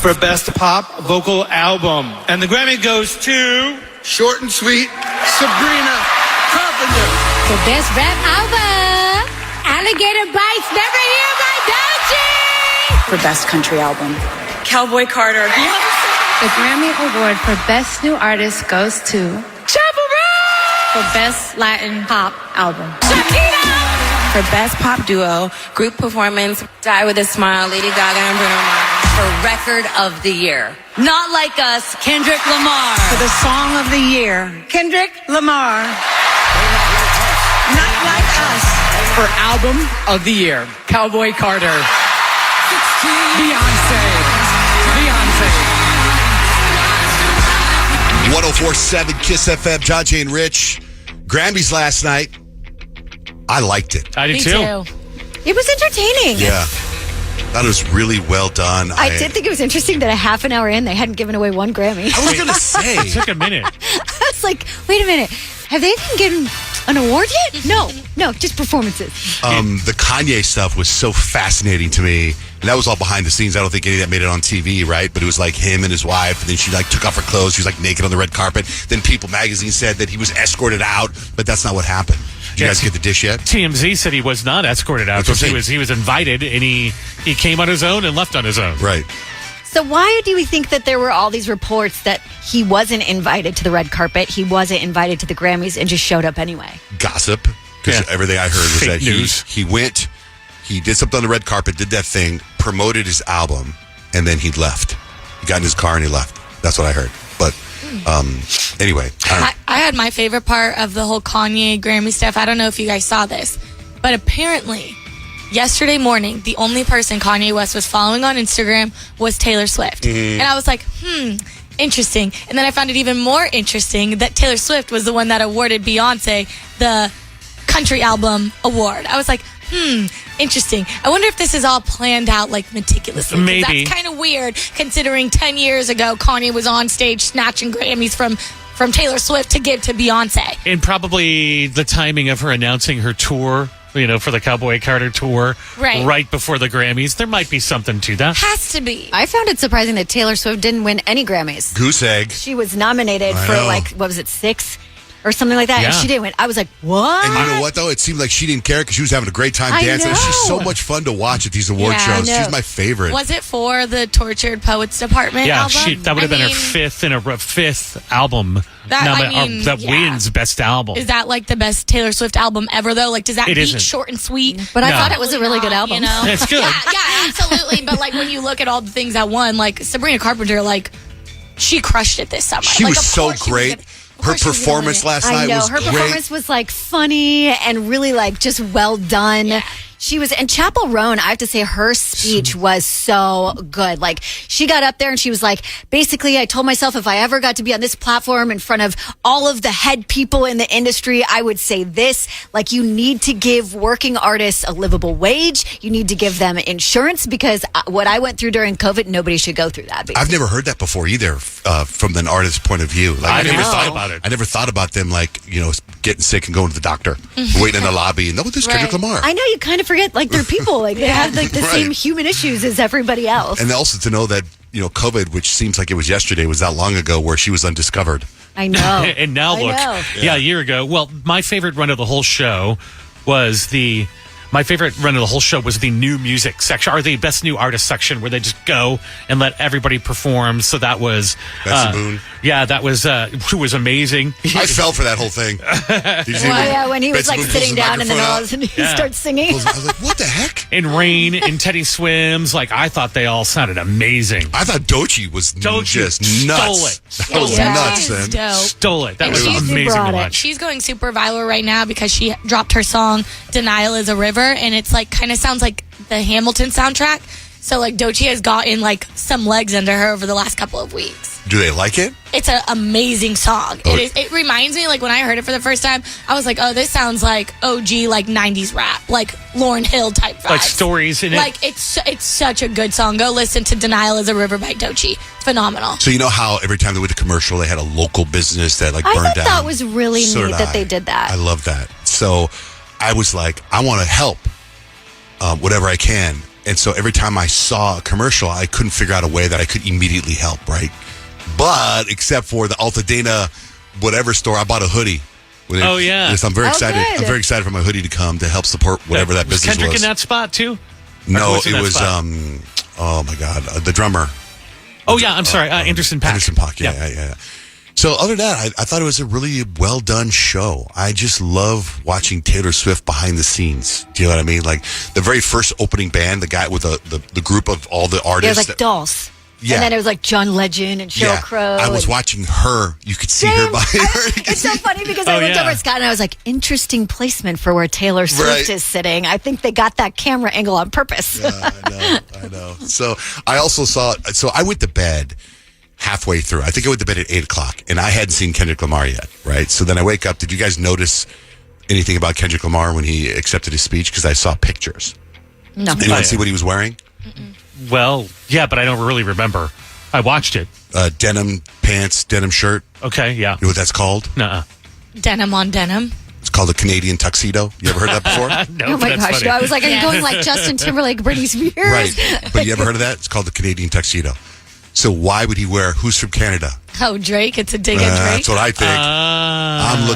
for Best Pop Vocal Album. And the Grammy goes to... Short and sweet, Sabrina Carpenter. For Best Rap Album, Alligator Bites Never Hear by Doechii. For Best Country Album, Cowboy Carter. The Grammy Award for Best New Artist goes to for Best Latin Pop Album. For Best Pop Duo, Group Performance, Die With a Smile, Lady Gaga and Bruno Mars. For Record of the Year. Not Like Us, Kendrick Lamar. for the Song of the Year, Kendrick Lamar. Not Like Us. For Album of the Year, Cowboy Carter. Beyonce. 104.7 Kiss FM, JJ and Rich. Grammys last night. I liked it. I did too. It was entertaining. Yeah. Thought it was really well done. I did think it was interesting that a half an hour in, they hadn't given away one Grammy. I was going to say. It took a minute. I was like, wait a minute. Have they even given an award yet? No, just performances. The Kanye stuff was so fascinating to me. And that was all behind the scenes. I don't think any of that made it on TV, right? But it was like him and his wife. And then she took off her clothes. She was naked on the red carpet. Then People magazine said that he was escorted out. But that's not what happened. Did you guys get the dish yet? TMZ said he was not escorted out because he was invited and he came on his own and left on his own. Right. So why do we think that there were all these reports that he wasn't invited to the red carpet, he wasn't invited to the Grammys, and just showed up anyway? Gossip. Because everything I heard was Fake that news. he went, he did something on the red carpet, did that thing, promoted his album, and then he left. He got in his car and he left. That's what I heard. But anyway. I had my favorite part of the whole Kanye Grammy stuff. I don't know if you guys saw this, but apparently yesterday morning, the only person Kanye West was following on Instagram was Taylor Swift. And I was like, interesting. And then I found it even more interesting that Taylor Swift was the one that awarded Beyonce the Country Album Award. I was like, interesting. I wonder if this is all planned out meticulously. Maybe. That's kind of weird considering 10 years ago Kanye was on stage snatching Grammys from Taylor Swift to give to Beyonce. And probably the timing of her announcing her tour, for the Cowboy Carter tour, right before the Grammys. There might be something to that. Has to be. I found it surprising that Taylor Swift didn't win any Grammys. Goose egg. She was nominated for 6 or something like that, and she didn't win. I was like, what? And you know what, though? It seemed like she didn't care because she was having a great time dancing. She's so much fun to watch at these award shows. She's my favorite. Was it for the Tortured Poets Department album? That would have been her fifth album that wins Best Album. Is that the best Taylor Swift album ever, though? Does that beat Short and Sweet? But I thought it was a really good album. It's good. Yeah, absolutely. But when you look at all the things that won, Sabrina Carpenter, she crushed it this summer. She was so great. Her performance last night was great. Her performance was funny and really just well done. Yeah. She was, and Chappell Roan, I have to say, her speech was so good. She got up there and she was basically, I told myself if I ever got to be on this platform in front of all of the head people in the industry, I would say this, you need to give working artists a livable wage. You need to give them insurance because what I went through during COVID, nobody should go through that. Basically. I've never heard that before either, from an artist's point of view. I never thought about it. I never thought about them, getting sick and going to the doctor, waiting in the lobby, and this is Kendrick Lamar. I know, you kind of forget, they're people. They have the same human issues as everybody else. And also to know that, COVID, which seems like it was yesterday, was that long ago where she was undiscovered. I know. And now look, a year ago. Well, my favorite run of the whole show was the new music section, or the best new artist section, where they just go and let everybody perform. So that was Benson Boone. Yeah, that was who was amazing. I fell for that whole thing. When he was sitting down and then all of a sudden he starts singing. I was like, what the heck? And Rain and Teddy Swims, I thought they all sounded amazing. I thought Doechii was just nuts. Stole it. That was nuts, man. Dope. Stole it. That was amazing to watch. She's going super viral right now because she dropped her song "Denial Is a River," and it's kind of sounds like the Hamilton soundtrack. So Doechii has gotten some legs under her over the last couple of weeks. Do they like it? It's an amazing song. It reminds me, when I heard it for the first time, I was like, oh, this sounds like OG 90s rap, Lauryn Hill type vibes. Stories in it. It's such a good song. Go listen to "Denial Is a River" by Doechii. Phenomenal. So you know how every time they went to commercial, they had a local business that burned down? I thought that was really neat that they did that. I love that. So I was like, I want to help whatever I can. And so every time I saw a commercial, I couldn't figure out a way that I could immediately help, right? But except for the Altadena whatever store, I bought a hoodie. Oh, yeah. Yes, I'm very excited. Good. I'm very excited for my hoodie to come to help support whatever that business was. Kendrick in that spot, too? No, it was, oh, my God, the drummer. Oh, yeah, I'm sorry, Anderson .Paak. Anderson .Paak, yeah. So other than that, I thought it was a really well-done show. I just love watching Taylor Swift behind the scenes. Do you know what I mean? Like, the very first opening band, the guy with the group of all the artists. It was like dolls. Yeah. And then it was like John Legend and Sheryl Crow. I was watching her. You could see her behind her. It's so funny because I looked over at Scott and I was like, interesting placement for where Taylor Swift is sitting. I think they got that camera angle on purpose. Yeah, I know. So I also saw, so I went to bed halfway through. I think I went to bed at 8 o'clock and I hadn't seen Kendrick Lamar yet, right? So then I wake up. Did you guys notice anything about Kendrick Lamar when he accepted his speech? Because I saw pictures. No. Anyone see what he was wearing? Well, yeah, but I don't really remember. I watched it. Denim pants, denim shirt. Okay, yeah. You know what that's called? Nuh-uh. Denim on denim. It's called a Canadian tuxedo. You ever heard that before? No, Oh my gosh. No, I was like, are you going like Justin Timberlake, Britney Spears? Right. But you ever heard of that? It's called the Canadian tuxedo. So why would he wear, who's from Canada? Oh, Drake. It's a dig at Drake. That's what I think. I'm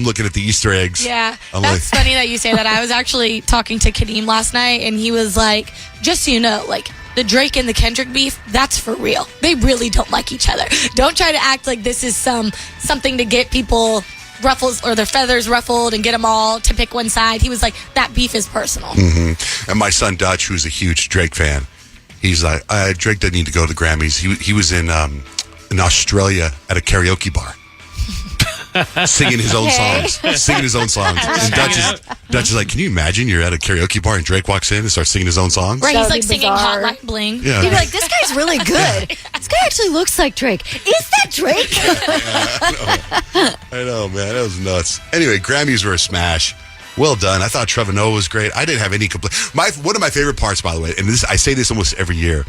looking at the Easter eggs. Yeah, I'm that's funny that you say that. I was actually talking to Kadeem last night, and he was like, just so you know, like, the Drake and the Kendrick beef, that's for real. They really don't like each other. Don't try to act like this is something to get people ruffles or their feathers ruffled and get them all to pick one side. He was like, that beef is personal. Mm-hmm. And my son Dutch, who's a huge Drake fan, he's like, Drake doesn't need to go to the Grammys. He was in Australia at a karaoke bar. Singing his own songs. And Dutch is like, can you imagine you're at a karaoke bar and Drake walks in and starts singing his own songs? Right, That he's would like be singing bizarre. Hotline Bling. Yeah. You'd be like, this guy's really good. This guy actually looks like Drake. Is that Drake? I know, man. That was nuts. Anyway, Grammys were a smash. Well done. I thought Trevor Noah was great. I didn't have any complaint. One of my favorite parts, by the way, and I say this almost every year,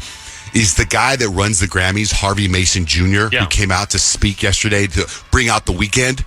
is the guy that runs the Grammys, Harvey Mason Jr., who came out to speak yesterday to bring out the weekend.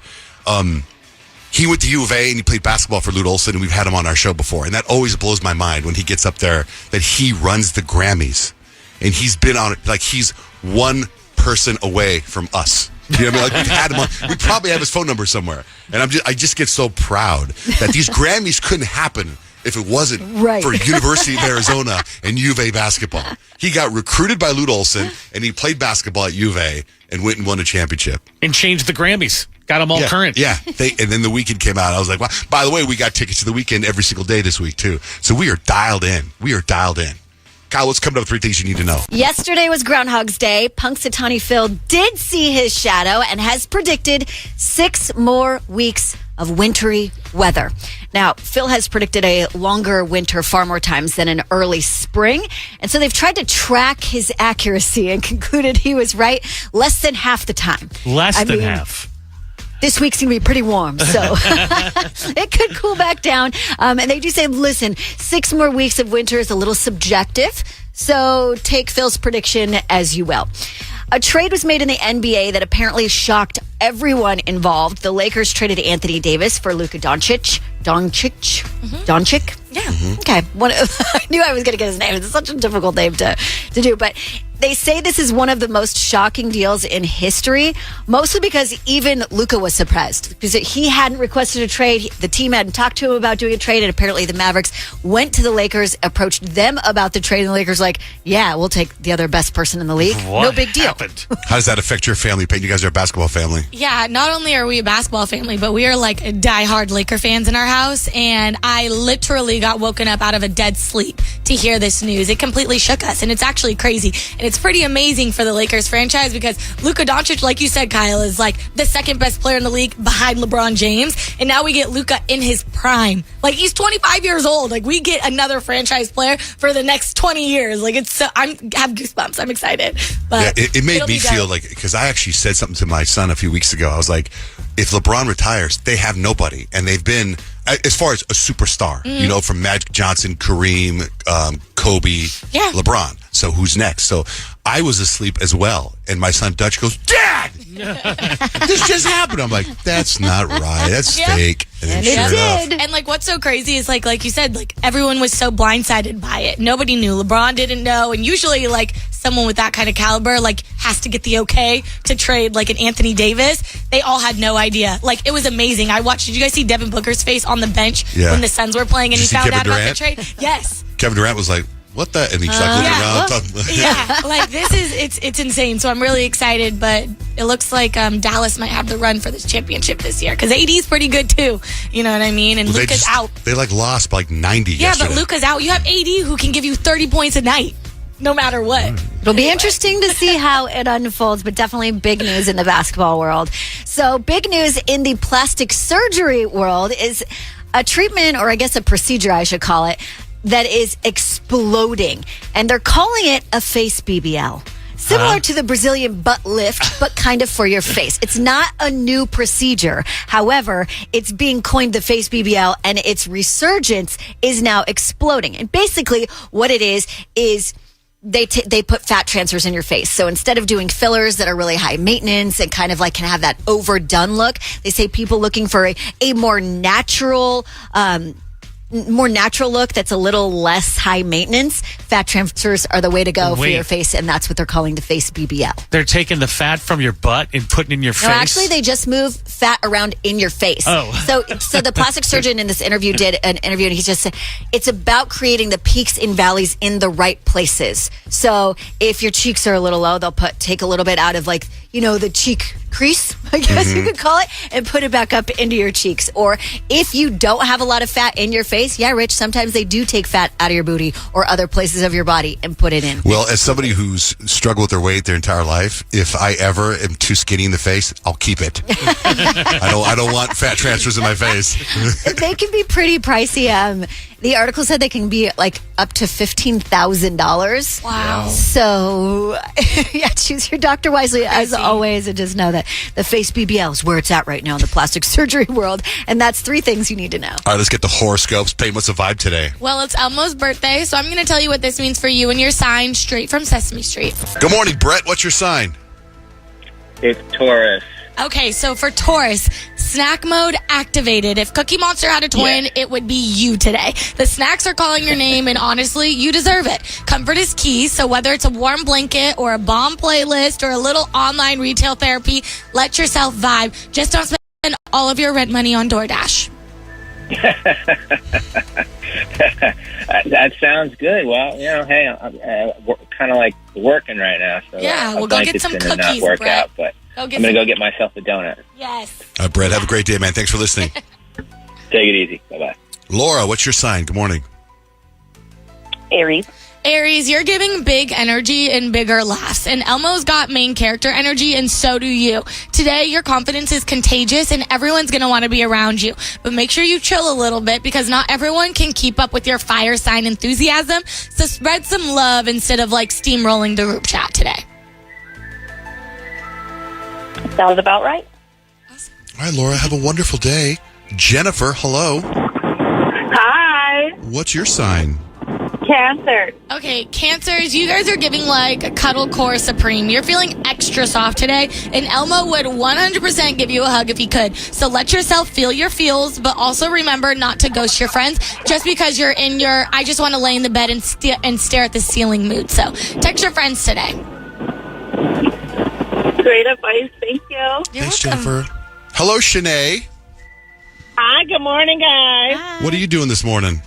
He went to U of A and he played basketball for Lute Olson, and we've had him on our show before. And that always blows my mind when he gets up there that he runs the Grammys. And he's been on it, like he's one person away from us. You know what I mean? Like we've had him on. We probably have his phone number somewhere. And I just get so proud that these Grammys couldn't happen if it wasn't for University of Arizona and U of A basketball. He got recruited by Lute Olson, and he played basketball at U of A and went and won a championship. And changed the Grammys. Got them all current. Yeah. And then the weekend came out. I was like, wow. By the way, we got tickets to the weekend every single day this week, too. So we are dialed in. Kyle, what's coming up? 3 things you need to know. Yesterday was Groundhog's Day. Punxsutawney Phil did see his shadow and has predicted 6 more weeks of wintry weather. Now, Phil has predicted a longer winter far more times than an early spring. And so they've tried to track his accuracy and concluded he was right less than half the time. Less than half. This week's going to be pretty warm, so it could cool back down. And they do say, listen, 6 more weeks of winter is a little subjective, so take Phil's prediction as you will. A trade was made in the NBA that apparently shocked everyone involved. The Lakers traded Anthony Davis for Luka Doncic. Doncic? Yeah. Okay. I knew I was going to get his name. It's such a difficult name to do, but they say this is one of the most shocking deals in history, mostly because even Luka was surprised because he hadn't requested a trade. The team hadn't talked to him about doing a trade, and apparently the Mavericks went to the Lakers, approached them about the trade, and the Lakers were like, yeah, we'll take the other best person in the league. No big deal. How does that affect your family, Peyton? You guys are a basketball family. Yeah, not only are we a basketball family, but we are like diehard Laker fans in our house, and I literally got woken up out of a dead sleep to hear this news. It completely shook us, and it's actually crazy. And it's pretty amazing for the Lakers franchise because Luka Doncic, like you said, Kyle, is like the second best player in the league behind LeBron James. And now we get Luka in his prime. Like, he's 25 years old. Like, we get another franchise player for the next 20 years. Like, it's so, I have goosebumps. I'm excited. But yeah, it made me feel like, because I actually said something to my son a few weeks ago. I was like, if LeBron retires, they have nobody. And they've been, as far as a superstar, you know, from Magic Johnson, Kareem, Kobe, LeBron. So who's next? So I was asleep as well. And my son Dutch goes, Dad! This just happened. I'm like, that's not right. That's fake. And then sure enough. And like, what's so crazy is like you said, like everyone was so blindsided by it. Nobody knew. LeBron didn't know, and usually like someone with that kind of caliber like has to get the okay to trade like an Anthony Davis. They all had no idea. Like, it was amazing. I watched. Did you guys see Devin Booker's face on the bench when the Suns were playing and he found out about the trade? Yes. Kevin Durant was like, what the? And he's like looking around. Yeah, like this is it's insane. So I'm really excited, but it looks like Dallas might have the run for this championship this year because AD's pretty good too. You know what I mean? And Luka's out. They like lost by like 90 yesterday. But Luka's out. You have AD who can give you 30 points a night, no matter what. It'll be interesting to see how it unfolds, but definitely big news in the basketball world. So big news in the plastic surgery world is a treatment, or I guess a procedure I should call it, that is exploding. And they're calling it a face BBL. Similar to the Brazilian butt lift, but kind of for your face. It's not a new procedure. However, it's being coined the face BBL, and its resurgence is now exploding. And basically what it is they put fat transfers in your face. So instead of doing fillers that are really high maintenance and kind of like can have that overdone look, they say people looking for a more natural look that's a little less high maintenance, fat transfers are the way to go for your face, and that's what they're calling the face BBL. They're taking the fat from your butt and putting it in your face? No, actually, they just move fat around in your face. Oh. So the plastic surgeon in this interview did an interview, and he just said it's about creating the peaks and valleys in the right places. So if your cheeks are a little low, they'll take a little bit out of like, the cheek crease, I guess you could call it, and put it back up into your cheeks. Or if you don't have a lot of fat in your face, Rich, sometimes they do take fat out of your booty or other places of your body and put it in. Well, as somebody who's struggled with their weight their entire life, if I ever am too skinny in the face, I'll keep it. I don't want fat transfers in my face. They can be pretty pricey. The article said they can be like up to $15,000. Wow. So, choose your doctor wisely as always, and just know that the face BBL is where it's at right now in the plastic surgery world. And that's 3 things you need to know. All right, let's get the horoscopes. Peyton, what's the vibe today? Well, it's Elmo's birthday, so I'm going to tell you what this means for you and your sign straight from Sesame Street. Good morning, Brett. What's your sign? It's Taurus. Okay, so for Taurus, snack mode activated. If Cookie Monster had a twin, it would be you today. The snacks are calling your name, and honestly, you deserve it. Comfort is key, so whether it's a warm blanket or a bomb playlist or a little online retail therapy, let yourself vibe. Just don't spend all of your rent money on DoorDash. That sounds good. Well, hey, I'm kind of like working right now, so we'll go get some cookies, not work Brett. out, but I'm going to go get myself a donut. Yes. All right, Brett, have a great day, man. Thanks for listening. Take it easy. Bye-bye. Laura, what's your sign? Good morning. Aries. Aries, you're giving big energy and bigger laughs. And Elmo's got main character energy, and so do you. Today, your confidence is contagious, and everyone's going to want to be around you. But make sure you chill a little bit, because not everyone can keep up with your fire sign enthusiasm. So spread some love instead of like steamrolling the group chat today. Sounds about right. All right, Laura, have a wonderful day. Jennifer, hello. Hi. What's your sign? Cancer. Okay, Cancers, you guys are giving like a cuddle core supreme. You're feeling extra soft today, and Elmo would 100% give you a hug if he could. So let yourself feel your feels, but also remember not to ghost your friends just because you're in your I just want to lay in the bed and stare at the ceiling mood. So text your friends today. Great advice. Thank you. Thanks, Jennifer. Hello, Shanae. Hi, good morning, guys. Hi. What are you doing this morning?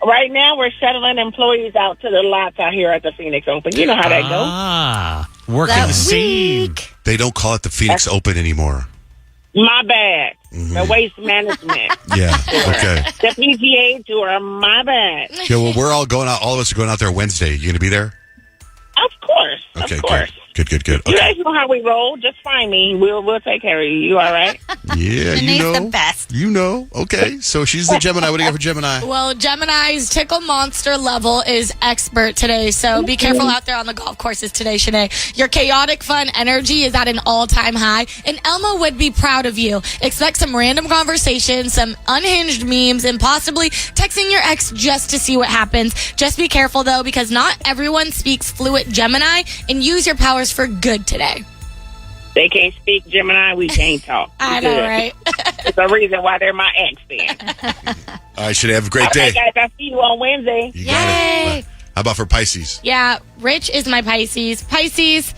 Right now, we're shuttling employees out to the lots out here at the Phoenix Open. You know how that goes. Working the scene. They don't call it the Phoenix Open anymore. My bad. The waste management. Yeah, okay. The PGA Tour, my bad. Yeah, well, we're all going out. All of us are going out there Wednesday. You going to be there? Of course. Okay, of course. Good. You Okay. guys know how we roll. Just find me. We'll take care of you. You all right? Yeah, Shanae's you know. the best. You know. Okay, so she's the Gemini. What do you got for Gemini? Well, Gemini's tickle monster level is expert today, so be careful out there on the golf courses today, Shanae. Your chaotic fun energy is at an all-time high, and Elmo would be proud of you. Expect some random conversations, some unhinged memes, and possibly texting your ex just to see what happens. Just be careful, though, because not everyone speaks fluent Gemini, and use your powers for good today. They can't speak Gemini. We can't talk. I know, right? There's a reason why they're my ex then. All right, should have a great day. Okay, guys, I'll see you on Wednesday. You got it. How about for Pisces? Yeah, Rich is my Pisces. Pisces,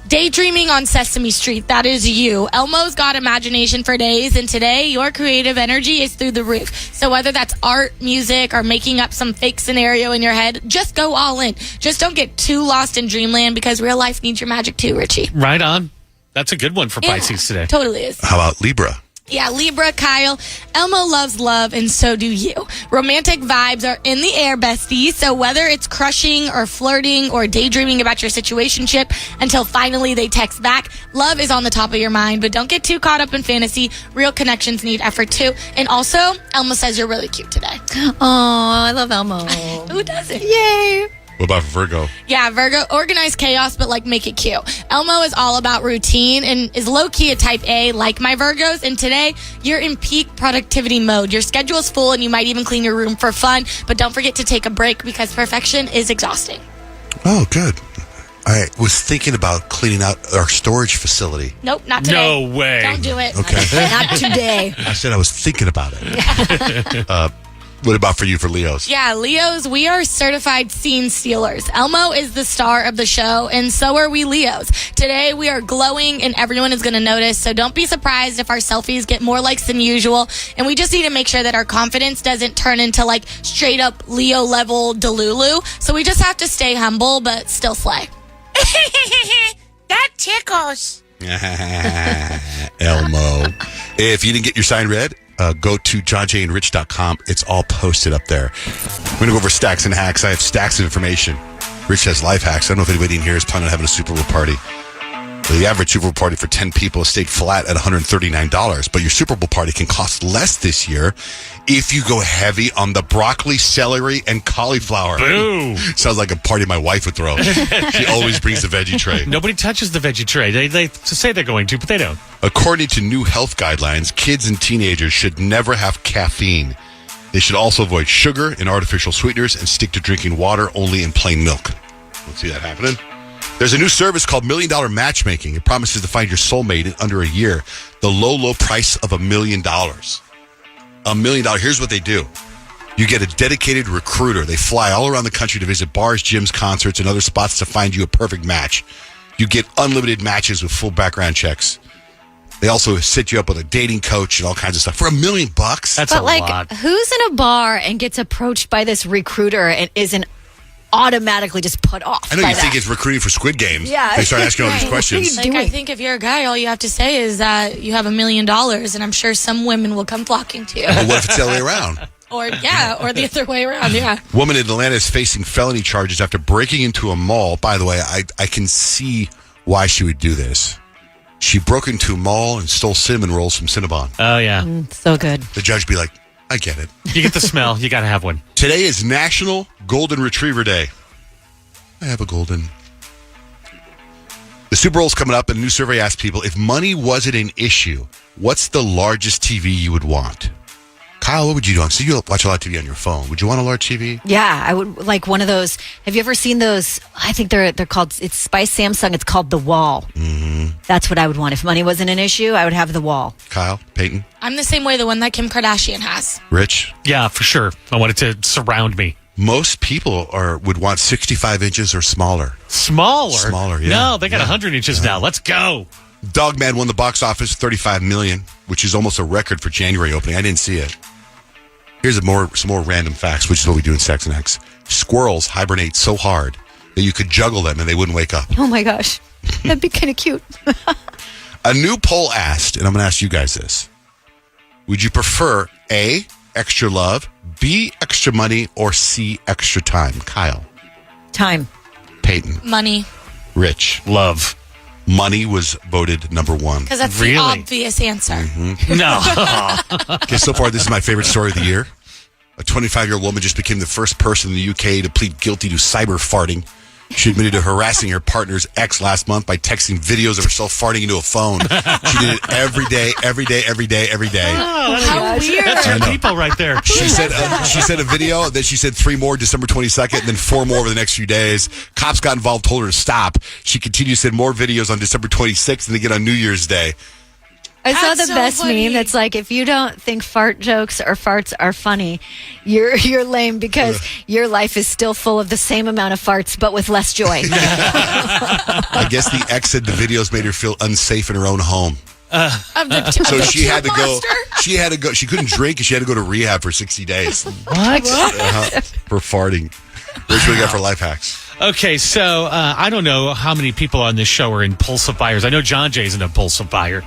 daydreaming on Sesame Street. That is you. Elmo's got imagination for days, and today your creative energy is through the roof. So whether that's art, music, or making up some fake scenario in your head, just go all in. Just don't get too lost in dreamland because real life needs your magic too, Richie. Right on. That's a good one for Pisces today. Totally is. How about Libra? Yeah, Libra, Kyle. Elmo loves love, and so do you. Romantic vibes are in the air, bestie. So whether it's crushing or flirting or daydreaming about your situationship until finally they text back, love is on the top of your mind. But don't get too caught up in fantasy. Real connections need effort, too. And also, Elmo says you're really cute today. Oh, I love Elmo. Who doesn't? Yay. What about Virgo? Yeah, Virgo, organize chaos, but make it cute. Elmo is all about routine and is low-key a type A like my Virgos. And today, you're in peak productivity mode. Your schedule is full and you might even clean your room for fun. But don't forget to take a break because perfection is exhausting. Oh, good. I was thinking about cleaning out our storage facility. Nope, not today. No way. Don't do it. Okay. Not today. I said I was thinking about it. What about for you for Leos? Yeah, Leos, we are certified scene stealers. Elmo is the star of the show, and so are we Leos. Today, we are glowing, and everyone is going to notice, so don't be surprised if our selfies get more likes than usual, and we just need to make sure that our confidence doesn't turn into, straight-up Leo-level Delulu, so we just have to stay humble, but still slay. That tickles. Elmo. If you didn't get your sign read, go to johnjandrich.com. It's all posted up there. I'm going to go over stacks and hacks. I have stacks of information. Rich has life hacks. I don't know if anybody in here is planning on having a Super Bowl party. The average Super Bowl party for 10 people has stayed flat at $139, but your Super Bowl party can cost less this year if you go heavy on the broccoli, celery, and cauliflower. Boo! Sounds like a party my wife would throw. She always brings the veggie tray. Nobody touches the veggie tray. They say they're going to, but they don't. According to new health guidelines, kids and teenagers should never have caffeine. They should also avoid sugar and artificial sweeteners and stick to drinking water only in plain milk. Let's see that happening. There's a new service called $1 Million Matchmaking. It promises to find your soulmate in under a year. The low price of $1 million. $1 million. Here's what they do. You get a dedicated recruiter. They fly all around the country to visit bars, gyms, concerts, and other spots to find you a perfect match. You get unlimited matches with full background checks. They also set you up with a dating coach and all kinds of stuff for $1 million. That's a lot. Who's in a bar and gets approached by this recruiter and isn't automatically just put off? I know by you that? think it's recruiting for Squid Games. Yeah. They start asking all these questions. I think if you're a guy, all you have to say is that you have $1 million, and I'm sure some women will come flocking to you. Well, what if it's the other way around? Or the other way around, yeah. Woman in Atlanta is facing felony charges after breaking into a mall. By the way, I can see why she would do this. She broke into a mall and stole cinnamon rolls from Cinnabon. Oh, yeah. So good. The judge be like, I get it. You get the smell. You got to have one. Today is National Golden Retriever Day. I have a golden. The Super Bowl's coming up, and a new survey asked people, if money wasn't an issue, what's the largest TV you would want? Kyle, what would you do? So you watch a lot of TV on your phone. Would you want a large TV? Yeah, I would like one of those. Have you ever seen those? I think they're called, it's by Samsung. It's called The Wall. Mm-hmm. That's what I would want. If money wasn't an issue, I would have The Wall. Kyle, Peyton? I'm the same way, the one that Kim Kardashian has. Rich? Yeah, for sure. I want it to surround me. Most people would want 65 inches or smaller. Smaller, yeah. No, they got 100 inches now. Let's go. Dogman won the box office, $35 million, which is almost a record for January opening. I didn't see it. Here's some more random facts, which is what we do in Sex and X. Squirrels hibernate so hard that you could juggle them and they wouldn't wake up. Oh my gosh. That'd be kind of cute. A new poll asked, and I'm going to ask you guys this. Would you prefer A, extra love, B, extra money, or C, extra time? Kyle. Time. Peyton. Money. Rich. Love. Money was voted number one. Because that's the obvious answer. Mm-hmm. No. Okay, so far, this is my favorite story of the year. A 25-year-old woman just became the first person in the UK to plead guilty to cyber farting. She admitted to harassing her partner's ex last month by texting videos of herself farting into a phone. She did it every day. Oh, How weird. That's your people right there. She said a video that she said 3 more December 22nd and then 4 more over the next few days. Cops got involved, told her to stop. She continued to send more videos on December 26th and again on New Year's Day. I saw That's the so best funny. meme that's like, if you don't think fart jokes or farts are funny, you're lame because your life is still full of the same amount of farts but with less joy. I guess the ex said the videos made her feel unsafe in her own home. So she had to go. She couldn't drink and she had to go to rehab for 60 days. What? For farting. What we got for life hacks? Okay, so I don't know how many people on this show are impulsive buyers. I know John Jay's an impulsive buyer.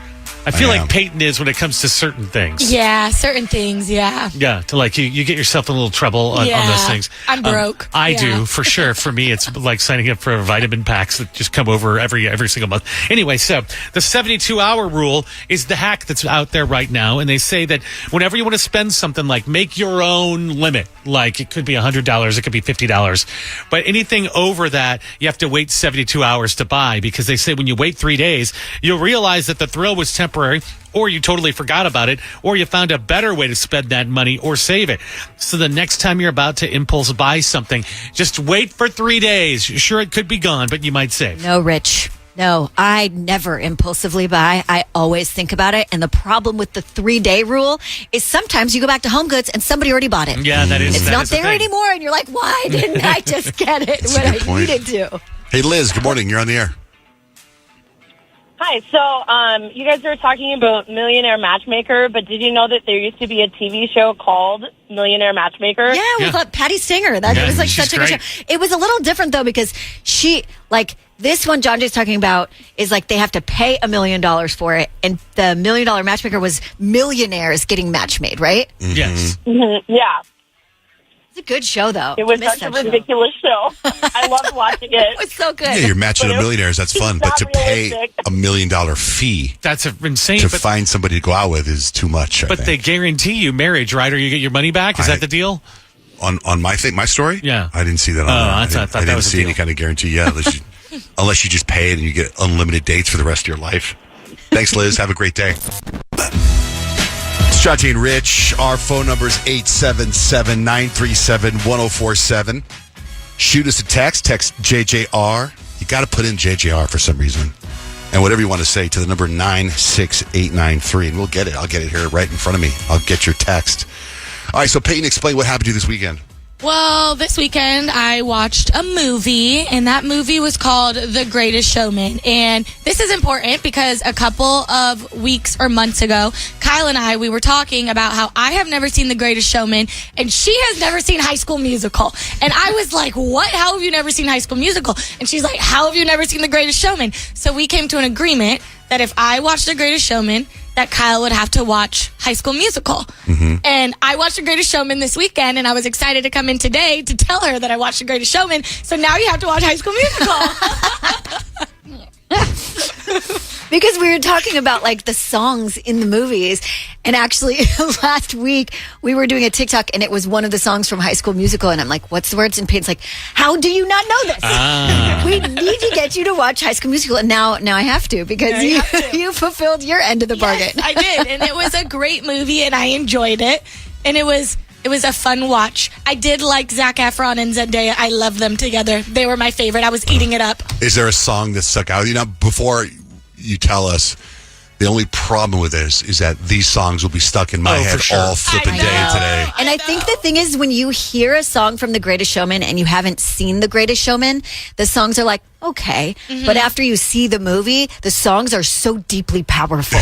I feel like Peyton is when it comes to certain things. Yeah, certain things, yeah. Yeah, to like you get yourself in a little trouble on those things. I'm broke. I do, for sure. For me, it's like signing up for vitamin packs that just come over every single month. Anyway, so the 72-hour rule is the hack that's out there right now. And they say that whenever you want to spend something, like make your own limit. Like it could be $100, it could be $50. But anything over that, you have to wait 72 hours to buy because they say when you wait 3 days, you'll realize that the thrill was temporary, or you totally forgot about it, or you found a better way to spend that money or save it. So the next time you're about to impulse buy something, just wait for 3 days. Sure, it could be gone, but you might save. No, Rich. No, I never impulsively buy. I always think about it. And the problem with the 3-day rule is sometimes you go back to Home Goods and somebody already bought it. Yeah, It's not is the there thing. anymore. And you're like, why didn't I just get it when I needed to? Hey, Liz, good morning. You're on the air. Hi. So, you guys were talking about Millionaire Matchmaker, but did you know that there used to be a TV show called Millionaire Matchmaker? Yeah, we thought Patty Singer. That was like such a good show. It was a little different though because she this one John Jay's talking about is like they have to pay $1 million for it, and the $1 million matchmaker was millionaires getting match made, right? Yes. Mm-hmm. Yeah. It's a good show though. It was such a ridiculous show. I loved watching it. It was so good. Yeah, you're matching a millionaires. That's fun. But to pay $1 million fee that's insane. to find somebody to go out with is too much. I But think. they guarantee you marriage, right? Or you get your money back? Is that the deal? On my thing, my story? Yeah. I didn't see that on there. I thought that was see the any deal. kind of guarantee. Yeah, unless you just pay it and you get unlimited dates for the rest of your life. Thanks, Liz. Have a great day. It's Chachi and Rich. Our phone number is 877-937-1047. Shoot us a text. Text JJR. You got to put in JJR for some reason. And whatever you want to say to the number 96893. And we'll get it. I'll get it here right in front of me. I'll get your text. All right, so Peyton, explain what happened to you this weekend. Well, this weekend I watched a movie, and that movie was called The Greatest Showman. And this is important because a couple of weeks or months ago, Kyle and we were talking about how I have never seen The Greatest Showman, and she has never seen High School Musical. And I was like, what? How have you never seen High School Musical? And she's like, how have you never seen The Greatest Showman? So we came to an agreement that if I watched The Greatest Showman, that Kyle would have to watch High School Musical. Mm-hmm. And I watched The Greatest Showman this weekend, and I was excited to come in today to tell her that I watched The Greatest Showman. So now you have to watch High School Musical. Because we were talking about like the songs in the movies, and actually last week we were doing a TikTok and it was one of the songs from High School Musical, and I'm like, what's the words? And Peyton's like, how do you not know this? We need to get you to watch High School Musical, and now I have to because you fulfilled your end of the bargain. Yes, I did, and it was a great movie, and I enjoyed it, and it was a fun watch. I did like Zac Efron and Zendaya. I love them together. They were my favorite. I was eating it up. Is there a song that stuck out? Before you tell us, the only problem with this is that these songs will be stuck in my head all flipping day today. And I think the thing is, when you hear a song from The Greatest Showman and you haven't seen The Greatest Showman, the songs are like, okay. Mm-hmm. But after you see the movie, the songs are so deeply powerful.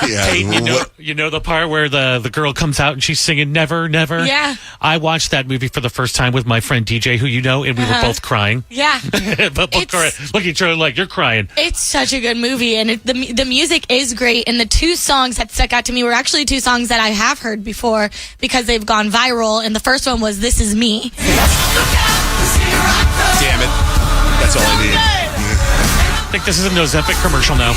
Peyton, you know the part where the girl comes out and she's singing Never, Never? Yeah. I watched that movie for the first time with my friend DJ, who you know, and we were both crying. Yeah. But both crying. Look at each other like, you're crying. It's such a good movie, and the music is great, and the two songs that stuck out to me were actually two songs that I have heard before because they've gone viral, and the first one was This Is Me. Damn it. That's all I need. I think this is an Ozempic commercial now.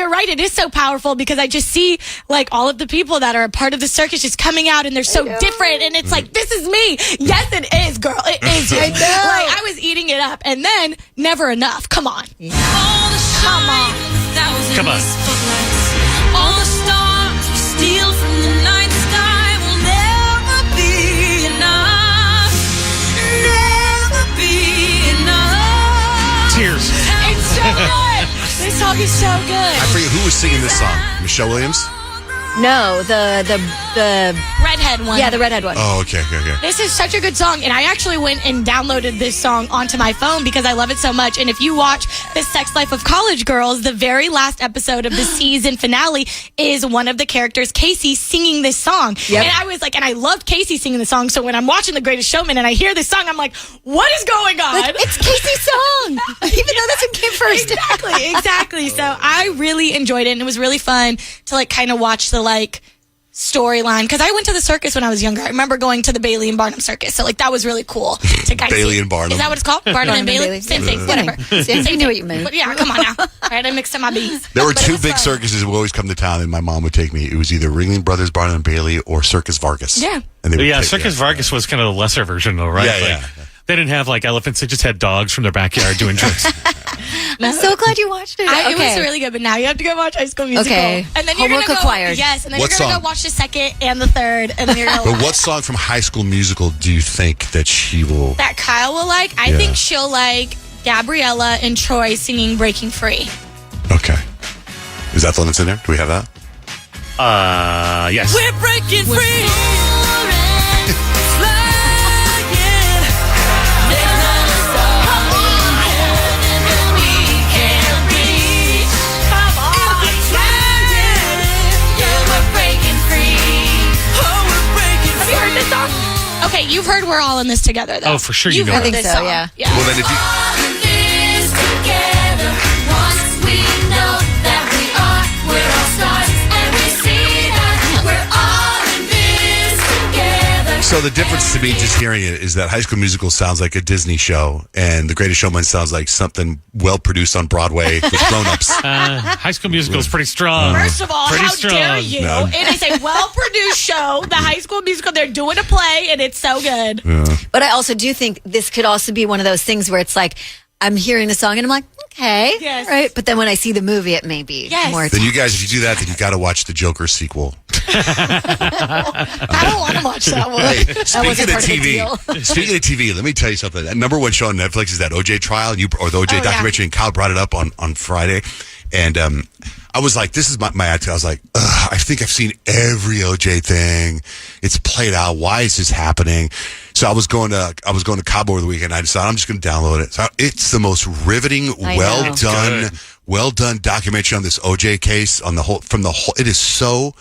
you're right. It is so powerful because I just see like all of the people that are a part of the circus just coming out and they're so different. And it's like, this is me. Yes, it is, girl. It is. I know. Like, I was eating it up. And then Never Enough. Come on. Yeah. Come on. Come on. All the stars we steal from the night sky will never be enough. Never be enough. Tears. It's so good. This song is so good. I forget who was singing this song. Michelle Williams? No, the redhead one. Yeah, the redhead one. Oh, okay. This is such a good song, and I actually went and downloaded this song onto my phone because I love it so much. And if you watch The Sex Life of College Girls, the very last episode of the season finale is one of the characters, Casey, singing this song. Yep. And I was like, and I loved Casey singing the song. So when I'm watching The Greatest Showman and I hear this song, I'm like, what is going on? Like, it's Casey's song, even though this one came first. Exactly. So I really enjoyed it, and it was really fun to like kind of watch the like storyline because I went to the circus when I was younger. I remember going to the Bailey and Barnum circus, so like that was really cool to kind of Bailey see. and Barnum. Is that what it's called? Barnum and Bailey? Same thing, whatever. Same thing. Knew what you meant. But yeah, come on now. All right, I mixed up my bees. There were But it two was big fun. circuses that would always come to town, and my mom would take me. It was either Ringling Brothers, Barnum and Bailey, or Circus Vargas. Yeah. And they would take- Circus Vargas was kind of the lesser version, though, right? Yeah. They didn't have like elephants; they just had dogs from their backyard doing tricks. I'm so glad you watched it. It was really good, but now you have to go watch High School Musical. Okay. And then you're Homework gonna go, acquired. Yes, and then What you're going song? to go watch the second and the third, and then you're going to But what song from High School Musical do you think that she will? that Kyle will like. I think she'll like Gabriella and Troy singing Breaking Free. Okay. Is that the one that's in there? Do we have that? Yes. We're breaking free. Okay, you've heard We're All in This Together, though. Oh, for sure you You've know heard it. this I think so, song. yeah. Well, then if you... So the difference to me just hearing it is that High School Musical sounds like a Disney show, and The Greatest Showman sounds like something well produced on Broadway with grown-ups. High School Musical is pretty strong. First of all, Pretty how strong. dare you? No. It is a well-produced show, the High School Musical. They're doing a play, and it's so good. But I also do think this could also be one of those things where it's like, I'm hearing the song and I'm like, okay. Yes. Right. But then when I see the movie, it may be more. Then you guys, if you do that, then you got to watch the Joker sequel. I don't want to watch that one. Hey, That speaking wasn't of part of the deal. TV, speaking of TV, let me tell you something. That number one show on Netflix is that OJ trial, or the OJ documentary, and Kyle brought it up on Friday, and I was like, this is my attitude. I was like, ugh, I think I've seen every OJ thing. It's played out. Why is this happening? So I was going to Cabo over the weekend. I decided I'm just going to download it. So it's the most riveting, well done documentary on this OJ case It is so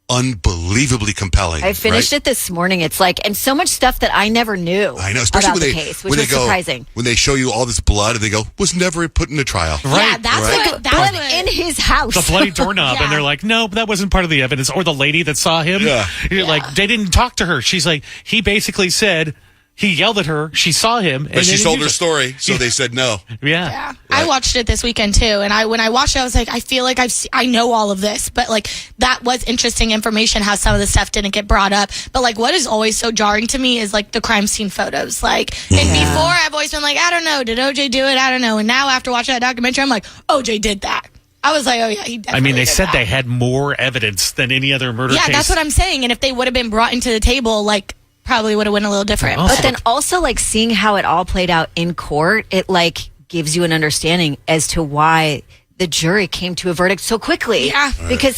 unbelievably compelling. I finished it this morning. It's like, and so much stuff that I never knew. I know, especially about when the they case, which was surprising. when they show you all this blood and they go, was never put in a trial. Yeah, that's Blood in his house. The bloody doorknob, and they're like, no, that wasn't part of the evidence. Or the lady that saw him. You're like, they didn't talk to her. She's like, he basically said, he yelled at her. She saw him. But she told her story, so they said no. Yeah. I watched it this weekend too, and when I watched it, I was like, I feel like I know all of this, but like that was interesting information how some of the stuff didn't get brought up. But like what is always so jarring to me is like the crime scene photos. Like, and before I've always been like, I don't know, did OJ do it? I don't know. And now after watching that documentary, I'm like, OJ did that. I was like, oh yeah, he definitely I mean, they did said that. they had more evidence than any other murder case. Yeah, that's what I'm saying. And if they would have been brought into the table, like probably would have went a little different. But then also like seeing how it all played out in court, it like gives you an understanding as to why the jury came to a verdict so quickly. Yeah. Because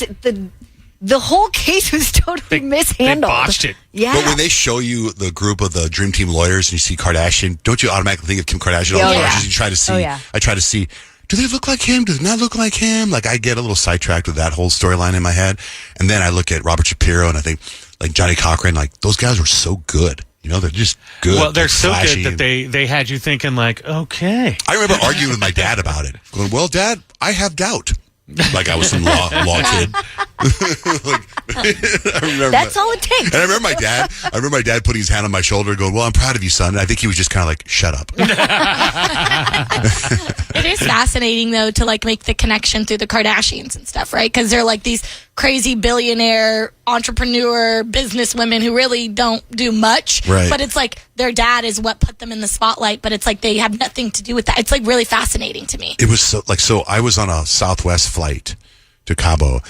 the whole case was totally mishandled. They botched it. Yeah. But when they show you the group of the Dream Team lawyers and you see Kardashian, don't you automatically think of Kim Kardashian? All the charges you try to see. I try to see, do they look like him? Do they not look like him? Like I get a little sidetracked with that whole storyline in my head. And then I look at Robert Shapiro and I think like Johnny Cochran, like those guys were so good. You know, they're just good. Well, they're so flashy good that they had you thinking like, okay. I remember arguing with my dad about it. Going, well, Dad, I have doubt. like I was some law kid. I remember That's all it takes. And I remember my dad putting his hand on my shoulder going, well, I'm proud of you, son. And I think he was just kind of like, shut up. It is fascinating, though, to like make the connection through the Kardashians and stuff, right? Because they're like these crazy billionaire entrepreneur business women who really don't do much. Right. But it's like their dad is what put them in the spotlight, but it's like they have nothing to do with that. It's like really fascinating to me. It was so I was on a Southwest flight to Cabo,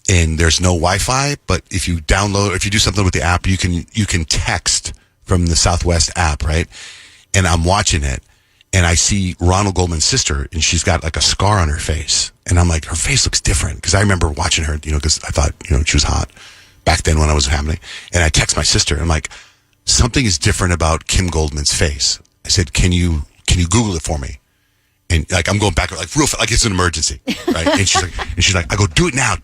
and there's no Wi-Fi, but if you do something with the app, you can text from the Southwest app, right? And I'm watching it, and I see Ronald Goldman's sister, and she's got like a scar on her face. And I'm like, her face looks different. Because I remember watching her, because I thought, she was hot back then when I was happening. And I text my sister, and I'm like, something is different about Kim Goldman's face. I said, can you Google it for me? And like, I'm going back, like real fast, like it's an emergency, right? And she's like, I go, do it now.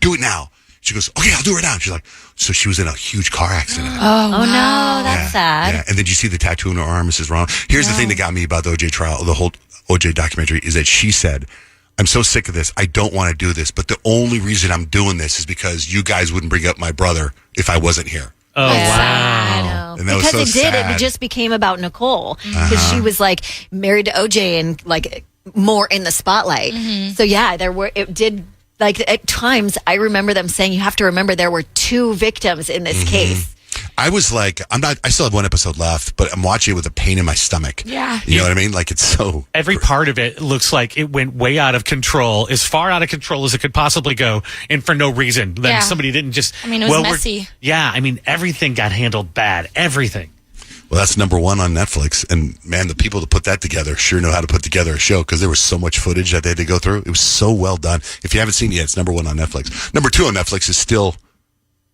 She goes, okay, I'll do it right now. She's like, so she was in a huge car accident. Oh no, that's sad. Yeah. And then you see the tattoo on her arm, Mrs. Ron. Here's the thing that got me about the OJ trial, the whole OJ documentary, is that she said, I'm so sick of this. I don't want to do this. But the only reason I'm doing this is because you guys wouldn't bring up my brother if I wasn't here. Oh, Yeah. wow. I know. And that was Because so it did. sad. It just became about Nicole because she was like married to OJ and like more in the spotlight. So yeah, it did. Like at times, I remember them saying, "You have to remember there were two victims in this case." I was like, I still have one episode left, but I'm watching it with a pain in my stomach. Yeah. You know what I mean? Like it's so. Every part of it looks like it went way out of control, as far out of control as it could possibly go, and for no reason. Then Yeah. somebody didn't just. I mean, it was messy. Yeah, I mean, everything got handled bad. Everything. Well, that's number one on Netflix. And man, the people that put that together sure know how to put together a show because there was so much footage that they had to go through. It was so well done. If you haven't seen it yet, it's number one on Netflix. Number two on Netflix is still,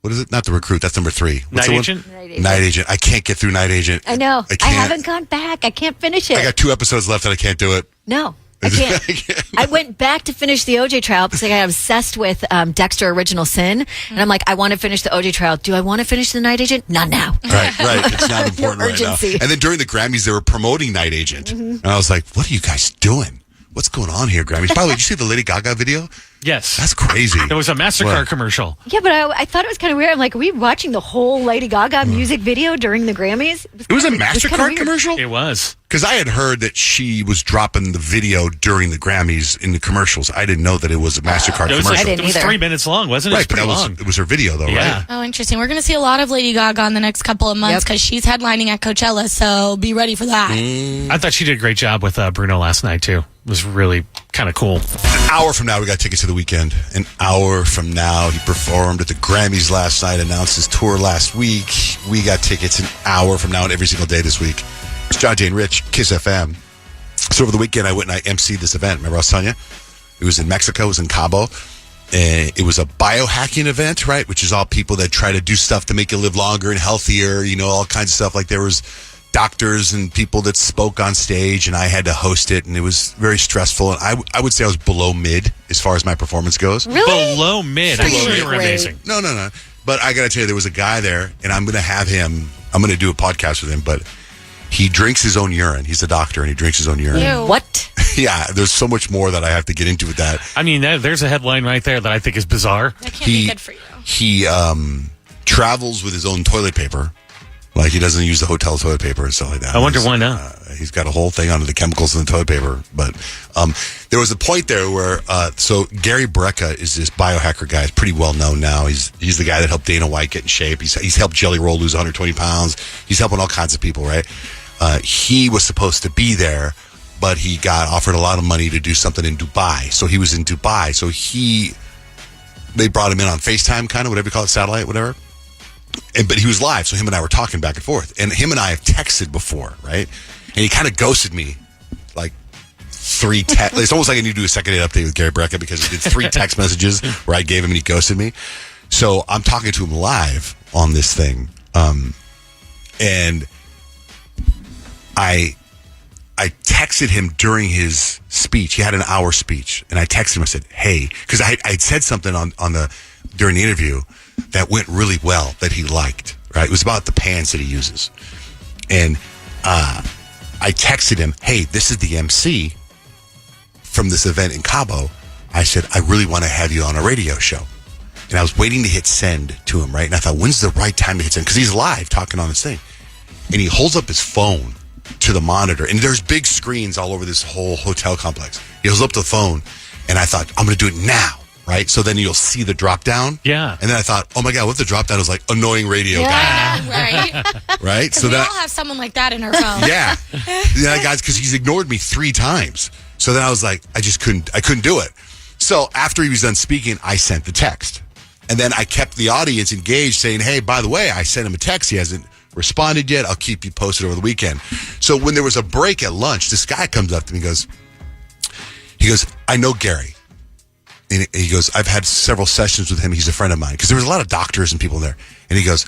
what is it? Not The Recruit. That's number three. What's Night the Agent? one? Night Agent. I can't get through Night Agent. I know. I can't. haven't gone back. I can't finish it. I got 2 episodes left and I can't do it. No, I can't. I went back to finish the OJ trial because I got obsessed with Dexter Original Sin. And I'm like, I want to finish the OJ trial. Do I want to finish the Night Agent? Not now. Right. It's not important right now. urgency. And then during the Grammys, they were promoting Night Agent. And I was like, what are you guys doing? What's going on here, Grammys? By the way, did you see the Lady Gaga video? Yes. That's crazy. There was a MasterCard commercial. Yeah, but I thought it was kind of weird. I'm like, are we watching the whole Lady Gaga music video during the Grammys? It was a MasterCard commercial? It was. Because I had heard that she was dropping the video during the Grammys in the commercials. I didn't know that it was a MasterCard It was, commercial. it was 3 minutes long, wasn't it? Right, It was but pretty long. it was her video, though, right? Oh, interesting. We're going to see a lot of Lady Gaga in the next couple of months because she's headlining at Coachella, so be ready for that. I thought she did a great job with Bruno last night, too. It was really kind of cool. An hour from now, we got tickets to the weekend. An hour from now, he performed at the Grammys last night, announced his tour last week. We got tickets an hour from now and every single day this week. It's John, Jay, and Rich, Kiss FM. So over the weekend, I went and I emceed this event. Remember I was telling you? It was in Mexico. It was in Cabo. And it was a biohacking event, right? Which is all people that try to do stuff to make you live longer and healthier, all kinds of stuff. Like there was doctors and people that spoke on stage, and I had to host it, and it was very stressful. And I would say I was below mid as far as my performance goes. Really? Below mid. I thought you were amazing. No. But I got to tell you, there was a guy there, and I'm going to have him, I'm going to do a podcast with him, but he drinks his own urine. He's a doctor, and he drinks his own urine. Ew. What? Yeah, there's so much more that I have to get into with that. I mean, there's a headline right there that I think is bizarre. That can't be good for you. He travels with his own toilet paper. Like, he doesn't use the hotel toilet paper and stuff like that. I wonder why not. He's got a whole thing on the chemicals in the toilet paper. But there was a point there where, so Gary Brecka is this biohacker guy. He's pretty well known now. He's the guy that helped Dana White get in shape. He's helped Jelly Roll lose 120 pounds. He's helping all kinds of people, right? He was supposed to be there, but he got offered a lot of money to do something in Dubai. So he was in Dubai. So they brought him in on FaceTime, kind of, whatever you call it, satellite, whatever. But he was live, so him and I were talking back and forth. And him and I have texted before, right? And he kind of ghosted me, like 3 texts. It's almost like I need to do a second date update with Gary Brecka because he did 3 text messages where I gave him and he ghosted me. So I'm talking to him live on this thing. And I texted him during his speech. He had an hour speech. And I texted him, I said, hey, because I had said something during the interview that went really well that he liked, right? It was about the pants that he uses. And I texted him, hey, this is the MC from this event in Cabo. I said, I really want to have you on a radio show. And I was waiting to hit send to him, right? And I thought, when's the right time to hit send? Because he's live talking on this thing. And he holds up his phone to the monitor. And there's big screens all over this whole hotel complex. He holds up the phone. And I thought, I'm going to do it now, right? So then you'll see the drop down. Yeah. And then I thought, oh my God, what if the drop down is like annoying radio guy? Right. Right? So we all have someone like that in our phone. Yeah. Yeah, guys, because he's ignored me 3 times. So then I was like, I couldn't do it. So after he was done speaking, I sent the text. And then I kept the audience engaged saying, hey, by the way, I sent him a text. He hasn't responded yet. I'll keep you posted over the weekend. So when there was a break at lunch, this guy comes up to me and he goes, I know Gary. And he goes, I've had several sessions with him. He's a friend of mine. Because there was a lot of doctors and people there. And he goes,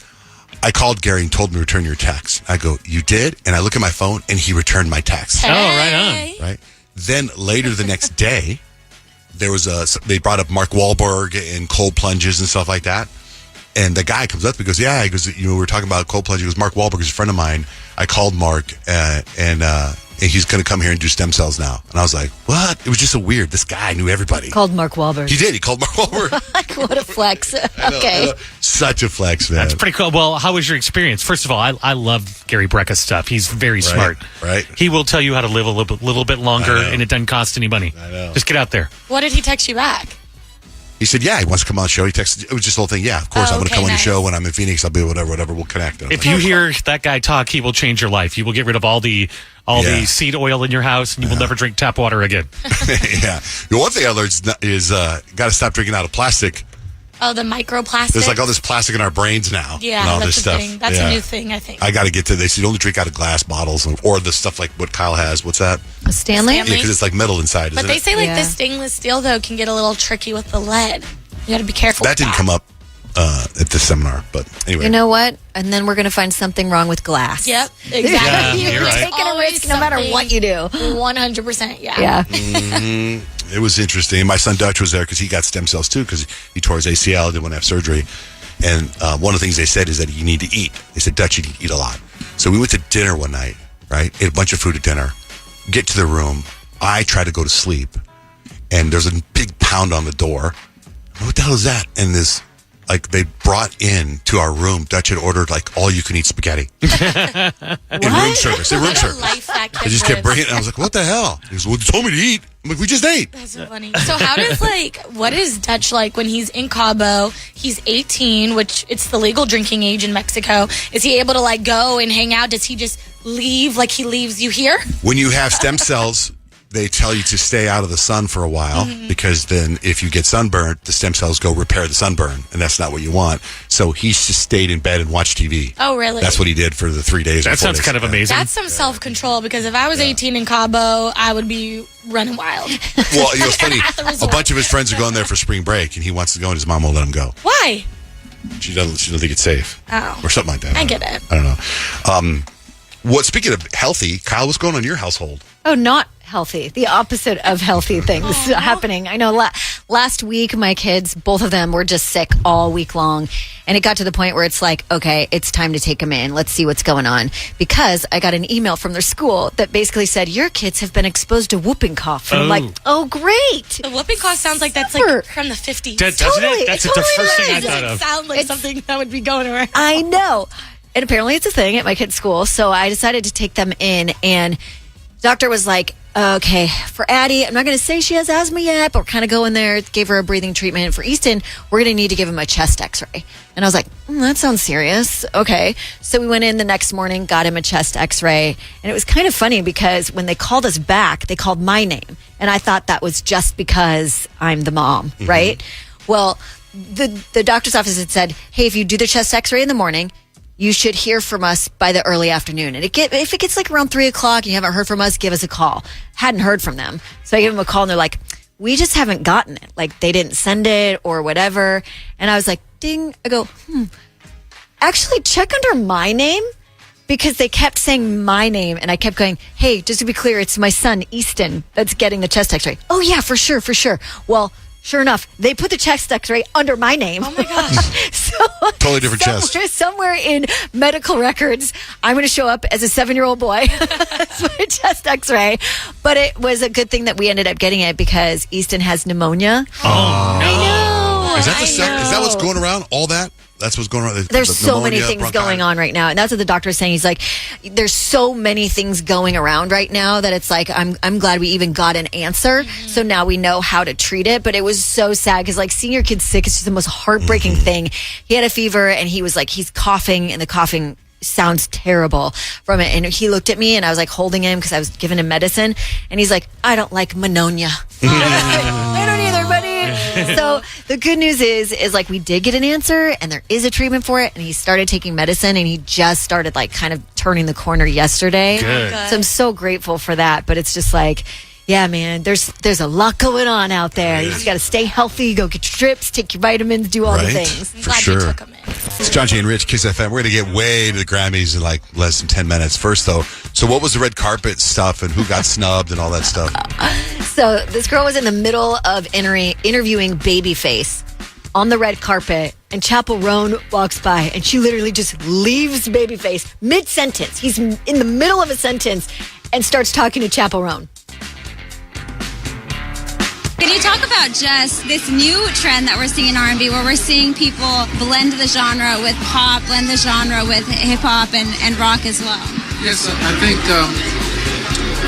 I called Gary and told him to return your text. I go, you did? And I look at my phone and he returned my text. Hey. Oh, right on. Right. Then later the next day, they brought up Mark Wahlberg and cold plunges and stuff like that. And the guy comes up and goes, yeah, he goes, we were talking about cold plunge. He goes, Mark Wahlberg is a friend of mine. I called Mark and he's going to come here and do stem cells now. And I was like, what? It was just so weird. This guy knew everybody. Called Mark Wahlberg. He did. He called Mark Wahlberg. Like, what a flex. Okay. I know. Such a flex, man. That's pretty cool. Well, how was your experience? First of all, I love Gary Brecka's stuff. He's very smart. Right. He will tell you how to live a little bit longer, and it doesn't cost any money. I know. Just get out there. What did he text you back? He said, yeah, he wants to come on the show. He texted, it was just the whole thing. Yeah, of course, I'm going to come on your show when I'm in Phoenix. I'll be whatever, we'll connect. If you hear that guy talk, he will change your life. He will get rid of all the seed oil in your house, and you will never drink tap water again. Yeah. The one thing I learned is got to stop drinking out of plastic. Oh, the microplastics. There's like all this plastic in our brains now. Yeah, and all that's this stuff. thing. That's a new thing, I think. I got to get to this. You only drink out of glass bottles or the stuff like what Kyle has. What's that? A Stanley? Yeah, because it's like metal inside, But isn't they it? say the stainless steel, though, can get a little tricky with the lead. You got to be careful That didn't come up at this seminar, but anyway. You know what? And then we're going to find something wrong with glass. Yep, exactly. Yeah, You're right. taking a risk no matter what you do. 100%, yeah. Yeah. It was interesting. My son Dutch was there because he got stem cells too because he tore his ACL, didn't want to have surgery. And one of the things they said is that you need to eat. They said, Dutch, you need to eat a lot. So we went to dinner one night, right? Ate a bunch of food at dinner. Get to the room. I try to go to sleep. And there's a big pound on the door. What the hell is that? And this, like, they brought in to our room, Dutch had ordered, like, all-you-can-eat spaghetti. In room service. In room service. Life that I just kept bringing it. And I was like, what the hell? He goes, well, you told me to eat. I'm like, we just ate. That's so funny. So how does, what is Dutch like when he's in Cabo? He's 18, which it's the legal drinking age in Mexico. Is he able to, go and hang out? Does he just leave like he leaves you here? When you have stem cells, they tell you to stay out of the sun for a while because then if you get sunburned, the stem cells go repair the sunburn, and that's not what you want. So he just stayed in bed and watched TV. Oh, really? That's what he did for the 3 days. That sounds kind of amazing. That's some self-control because if I was 18 in Cabo, I would be running wild. Well, it's funny. A bunch of his friends are going there for spring break, and he wants to go, and his mom won't let him go. Why? She doesn't think it's safe. Oh. Or something like that. I get it. I don't know. Speaking of healthy, Kyle, what's going on in your household? Oh, not healthy. The opposite of healthy things happening. I know last week, my kids, both of them were just sick all week long. And it got to the point where it's like, okay, it's time to take them in. Let's see what's going on. Because I got an email from their school that basically said, your kids have been exposed to whooping cough. And I'm like, oh, great. The whooping cough sounds like that's from the 50s. Doesn't it? That's the first thing I thought of. It sounds like something that would be going around. I know. And apparently it's a thing at my kid's school. So I decided to take them in. And doctor was like, okay, for Addie, I'm not going to say she has asthma yet, but we're kind of going there. Gave her a breathing treatment. For Easton, we're going to need to give him a chest x-ray. And I was like, that sounds serious. Okay. So we went in the next morning, got him a chest x-ray. And it was kind of funny because when they called us back, they called my name. And I thought that was just because I'm the mom, right? Well, the doctor's office had said, hey, if you do the chest x-ray in the morning, you should hear from us by the early afternoon. And if it gets around 3 o'clock and you haven't heard from us, give us a call. Hadn't heard from them. So I gave them a call and they're like, we just haven't gotten it. Like they didn't send it or whatever. And I was like, ding. I go, actually check under my name because they kept saying my name. And I kept going, hey, just to be clear, it's my son, Easton, that's getting the chest x-ray. Oh yeah, for sure. Well, Sure enough, they put the chest X-ray under my name. Oh my gosh. So Totally different chest. Somewhere in medical records, I'm going to show up as a 7-year-old boy for a chest X-ray. But it was a good thing that we ended up getting it because Easton has pneumonia. Oh. I know. Is that the stuff? Is that what's going around? All that? That's what's going on. There's so many things going on right now. And that's what the doctor is saying. He's like, there's so many things going around right now that it's like, I'm glad we even got an answer. Mm-hmm. So now we know how to treat it. But it was so sad because like seeing your kid sick is just the most heartbreaking thing. He had a fever and he was like, he's coughing and the coughing sounds terrible from it. And he looked at me and I was like holding him because I was giving him medicine. And he's like, I don't like pneumonia. I don't either, buddy. So the good news is like we did get an answer and there is a treatment for it. And he started taking medicine and he just started like kind of turning the corner yesterday. Good. So I'm so grateful for that. But it's just like, yeah, man, there's a lot going on out there. You just got to stay healthy, go get your drips, take your vitamins, do all the things. For sure. It's John Jay and Rich, Kiss FM. We're going to get way to the Grammys in like less than 10 minutes. First, though, so what was the red carpet stuff and who got snubbed and all that stuff? So this girl was in the middle of interviewing Babyface on the red carpet, and Chappell Roan walks by, and she literally just leaves Babyface mid-sentence. He's in the middle of a sentence and starts talking to Chappell Roan. Can you talk about just this new trend that we're seeing in R&B where we're seeing people blend the genre with pop, blend the genre with hip-hop and rock as well? Yes, I think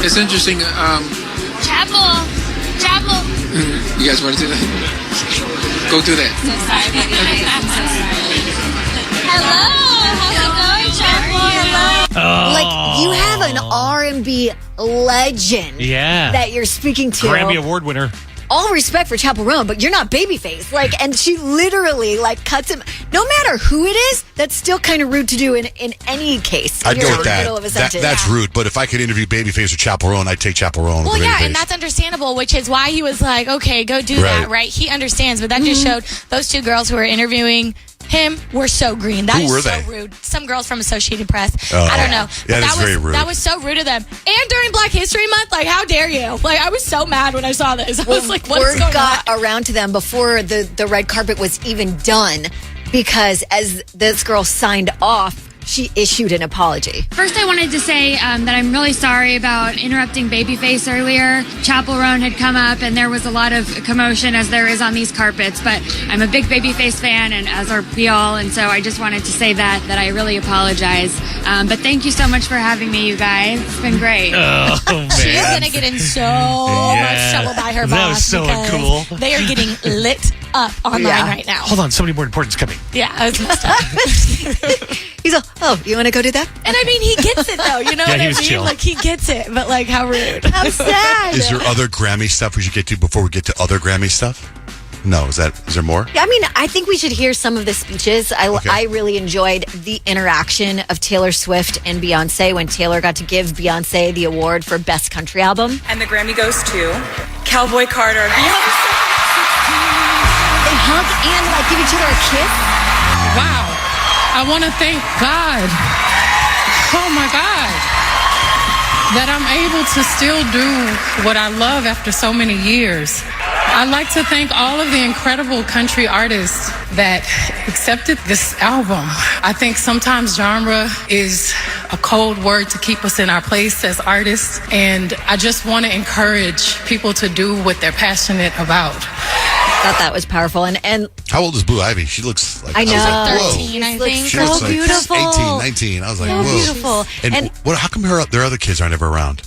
it's interesting. Chappell. You guys want to do that? Go do that. So sorry, baby. I'm so sorry. Hello. How's it going, Chappell? Hello. Like, you have an R&B legend that you're speaking to. Grammy Award winner. All respect for Chappell Roan, but you're not Babyface. Like, and she literally like cuts him. No matter who it is, that's still kind of rude to do in any case. I'd go with in the middle of a that. sentence. That's rude. But if I could interview Babyface or Chappell Roan, I'd take Chappell Roan. Well, over yeah, Babyface. and that's understandable, which is why he was like, okay, go do that, right? He understands, but that just showed those two girls who were interviewing him were so green. That is so rude. Some girls from Associated Press. I don't know. Yeah, that was very rude. That was so rude of them. And during Black History Month, like, how dare you? Like, I was so mad when I saw this. I was like, what is Word going got on? around to them before the red carpet was even done because as this girl signed off, she issued an apology. First, I wanted to say that I'm really sorry about interrupting Babyface earlier. Chappell Roan had come up, and there was a lot of commotion, as there is on these carpets. But I'm a big Babyface fan, and as are we all, and so I just wanted to say that I really apologize. But thank you so much for having me, you guys. It's been great. Oh, man. She is going to get in so much trouble by her boss. That was so because uncool. They are getting lit up online right now. Hold on, somebody more important's coming. Yeah, I was messed up. He's like, oh, you want to go do that? And I mean, he gets it though. You know Yeah, what he I was mean? chill. Like, he gets it, but like, how rude. How sad. Is there other Grammy stuff we should get to before we get to other Grammy stuff? No, is there more? Yeah, I mean, I think we should hear some of the speeches. I really enjoyed the interaction of Taylor Swift and Beyonce when Taylor got to give Beyonce the award for Best Country Album. And the Grammy goes to Cowboy Carter. They hug and like give each other a kiss. Wow. I want to thank God. Oh my God. That I'm able to still do what I love after so many years. I'd like to thank all of the incredible country artists that accepted this album. I think sometimes genre is a cold word to keep us in our place as artists, and I just want to encourage people to do what they're passionate about. I thought that was powerful. And How old is Blue Ivy? She looks like I know. was like, whoa. 13, I think. She looks like beautiful. 18, 19. I was like, So whoa. beautiful. And what? How come their other kids aren't ever around?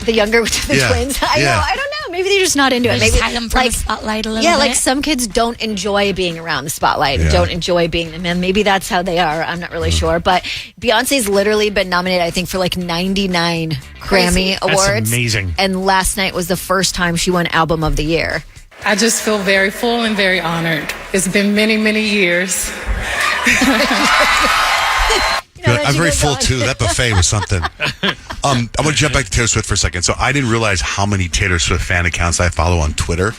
The younger the twins. I know. I don't know. Maybe they're just not into it. Maybe Maybe hide them from the spotlight a little yeah, bit. like some kids don't enjoy being around the spotlight and don't enjoy being the men. Maybe that's how they are. I'm not really sure. But Beyonce's literally been nominated, I think, for like 99 Grammy Awards. That's amazing. And last night was the first time she won Album of the Year. I just feel very full and very honored. It's been many, many years. I'm very full too. That buffet was something. I want to jump back to Taylor Swift for a second. So I didn't realize how many Taylor Swift fan accounts I follow on Twitter.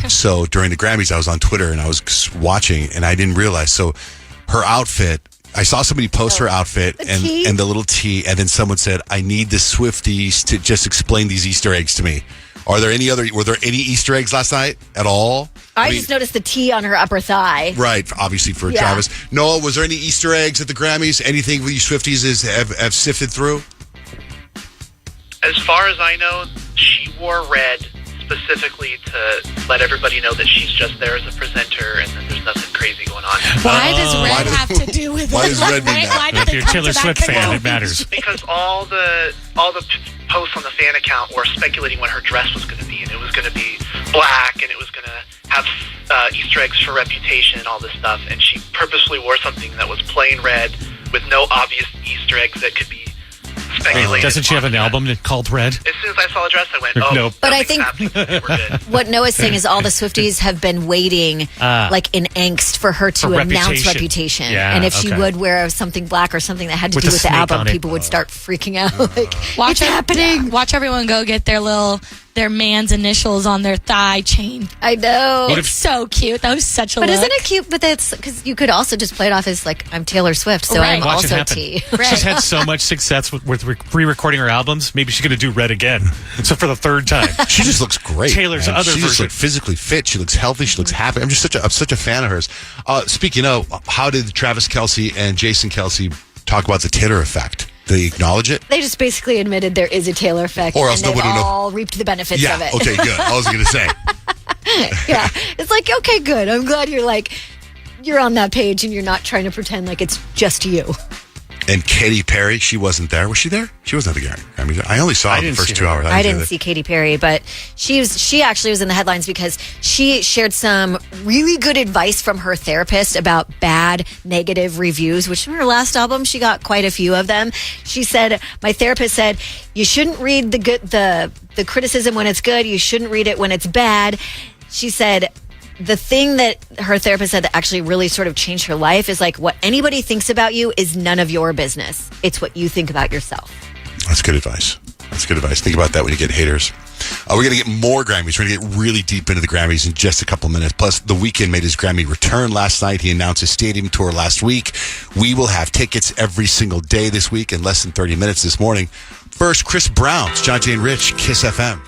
So during the Grammys, I was on Twitter and I was watching, and I didn't realize. So her outfit I saw somebody post her outfit and the little T, and then someone said, "I need the Swifties to just explain these Easter eggs to me." Were there any Easter eggs last night at all? I just noticed the T on her upper thigh. Right, obviously for Travis. Noah, was there any Easter eggs at the Grammys? Anything you Swifties have sifted through? As far as I know, she wore red specifically to let everybody know that she's just there as a presenter and that there's nothing crazy going on. Why does red have to do with it? Why does red mean that? If you're a Taylor Swift fan, it matters. Because all the posts on the fan account were speculating what her dress was going to be, and it was going to be black, and it was going to have Easter eggs for Reputation and all this stuff, and she purposely wore something that was plain red with no obvious Easter eggs that could be speculated. Doesn't she have an album called Red? As soon as I saw the dress, I went, oh, nope. But I think what Noah's saying is all the Swifties have been waiting, like in angst, for her to announce Reputation. Yeah, and if she would wear something black or something that had to do with the album, people would start freaking out. Like, Watch it happening. Watch everyone go get their man's initials on their thigh chain. I know. It's so cute. That was such a But look. isn't it cute? But that's because you could also just play it off as like, I'm Taylor Swift, so I'm Watch it also happen. T. She's had so much success with re-recording her albums. Maybe she's going to do Red again. So for the third time. She just looks great. Taylor's man. other She just version. looks physically fit. She looks healthy. She looks happy. I'm such a fan of hers. Speaking of, how did Travis Kelce and Jason Kelce talk about the Taylor effect? Did they acknowledge it? They just basically admitted there is a Taylor effect, Or else and they've nobody would know. all reaped the benefits of it. Okay, good. I was going to say. Yeah, it's like, okay, good. I'm glad you're on that page and you're not trying to pretend like it's just you. And Katy Perry, she wasn't there. Was she there? She wasn't at the Grammy. I only saw the first 2 hours. I didn't see Katy Perry, but she actually was in the headlines because she shared some really good advice from her therapist about bad, negative reviews, which in her last album, she got quite a few of them. She said, my therapist said, you shouldn't read the criticism when it's good. You shouldn't read it when it's bad. She said, the thing that her therapist said that actually really sort of changed her life is like, what anybody thinks about you is none of your business. It's what you think about yourself. That's good advice. Think about that when you get haters. We're going to get more Grammys. We're going to get really deep into the Grammys in just a couple minutes. Plus, The Weeknd made his Grammy return last night. He announced his stadium tour last week. We will have tickets every single day this week in less than 30 minutes this morning. First, Chris Brown. It's John, Jay, and Rich, Kiss FM.